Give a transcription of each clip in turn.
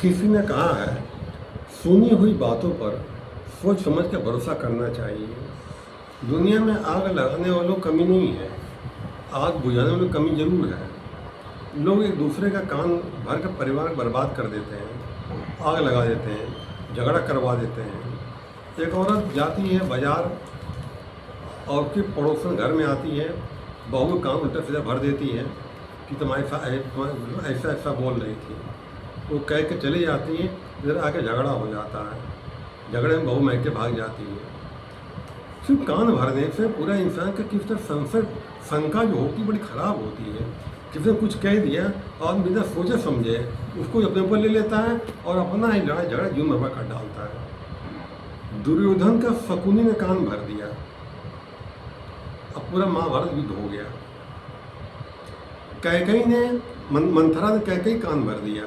किसी ने कहा है, सुनी हुई बातों पर सोच समझ के भरोसा करना चाहिए। दुनिया में आग लगाने वालों की कमी नहीं है, आग बुझाने वालों की कमी जरूर है। लोग एक दूसरे का कान भर के परिवार बर्बाद कर देते हैं, आग लगा देते हैं, झगड़ा करवा देते हैं। एक औरत जाती है बाजार और उसकी पड़ोसन घर में आती है, बहू को कान उल्टा सीधा भर देती है कि तुम्हारे साथ ऐसा ऐसा बोल रही थी। वो कह के चली जाती है, इधर आके झगड़ा हो जाता है, झगड़े में बहू महके भाग जाती है। सिर्फ कान भरने से पूरा इंसान का किस तरह संशय शंका जो होती है बड़ी खराब होती है। किसी ने कुछ कह दिया और बिना सोचे समझे उसको अपने ऊपर ले लेता है और अपना ही लड़ाई झगड़ा जीवन भर कर डालता है। दुर्योधन का शकुनी ने कान भर दिया, अब पूरा महाभारत युद्ध हो गया। कैकेयी ने मंथरा ने कैकेयी कान भर दिया,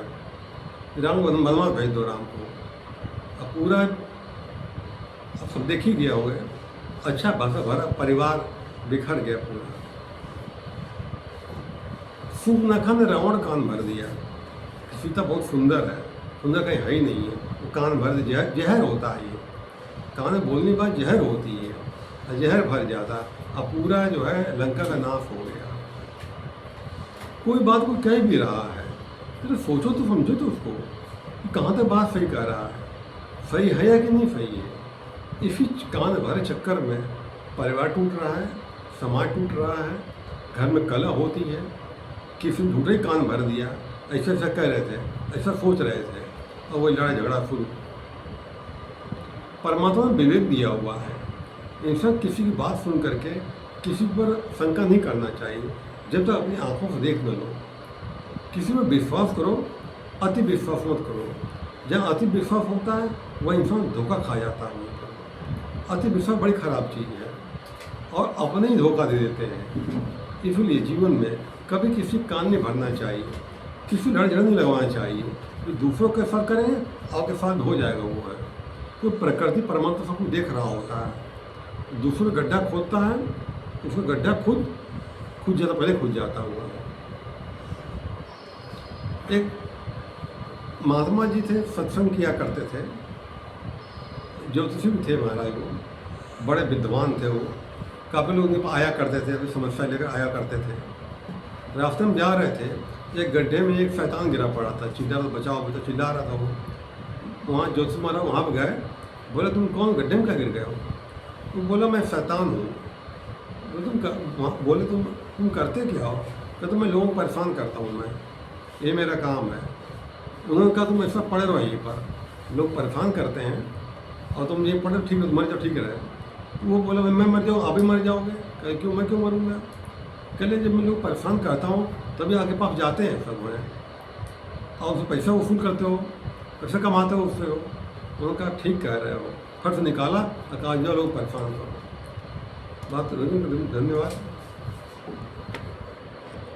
राम वनवास भेज दो राम को। अब पूरा अब सब देख ही गया होगा, अच्छा भाषा भरा परिवार बिखर गया पूरा। सूर्पनखा ने रावण कान भर दिया, सीता बहुत सुंदर है, सुंदर कहीं है ही नहीं है, वो कान भर दिया। जहर होता है ये, कान में बोलने के बाद जहर होती है, जहर भर जाता। अब पूरा जो है लंका का नाश हो गया। कोई बात को कह भी रहा है तो सोचो तो समझो तो उसको कि कहाँ तक बात सही कह रहा है, सही है या कि नहीं सही है। इसी कान भरे चक्कर में परिवार टूट रहा है, समाज टूट रहा है, घर में कलह होती है। किसी ने झूठे कान भर दिया, ऐसा ऐसा कह रहे थे, ऐसा सोच रहे थे, और वो लड़ाई झगड़ा शुरू। परमात्मा ने विवेक दिया हुआ है, इंसान किसी की बात सुन करके किसी पर शंका नहीं करना चाहिए जब तक अपनी आंखों से देख न लो। किसी पर विश्वास करो, अति विश्वास मत करो। जहाँ अति विश्वास होता है वह इंसान धोखा खा जाता है। अति विश्वास बड़ी खराब चीज़ है और अपने ही धोखा दे देते हैं। इसलिए जीवन में कभी किसी कान नहीं भरना चाहिए, किसी लड़ झगड़ नहीं लगवाना चाहिए। जो दूसरों के साथ करें आपके साथ हो जाएगा वो है। तो प्रकृति परमात्मा सब कुछ देख रहा होता है, दूसरों गड्ढा खोदता है, उसको गड्ढा खुद ज़्यादा पहले खुद जाता हुआ। एक महात्मा जी थे, सत्संग किया करते थे, ज्योतिषी भी थे महाराज। वो बड़े विद्वान थे, वो काफ़ी लोग उनके पास आया करते थे, अपनी समस्या लेकर आया करते थे। रास्ते में जा रहे थे, एक गड्ढे में एक शैतान गिरा पड़ा था, चिल्ला रहा, बचाओ बचाओ चिल्ला रहा था वो। वहाँ ज्योतिष महाराज वहाँ पर गए, बोले तुम कौन, गड्ढे में क्या गिर गए हो? तो बोला मैं शैतान हूँ। बोले तुम करते क्या हो? तो मैं लोगों को परेशान करता हूँ, मैं ये मेरा काम है। उन्होंने कहा तुम ऐसा पड़े रहो यहीं पर, लोग परेशान करते हैं और तुम ये पढ़ो, ठीक है मर जाओ, ठीक रहे। वो बोला मैं मर जाऊँ, आप भी मर जाओगे। कहे क्यों, मैं क्यों मरूँगा? कहले जब मैं लोग परेशान करता हूँ तभी आगे पास जाते हैं सब हैं, और उससे पैसा वसूल करते हो, पैसा कमाते हो उससे हो। उन्होंने कहा ठीक कह रहे हो। फट से निकाला और कहा जाओ लोग परेशान करो। बात धन्यवाद।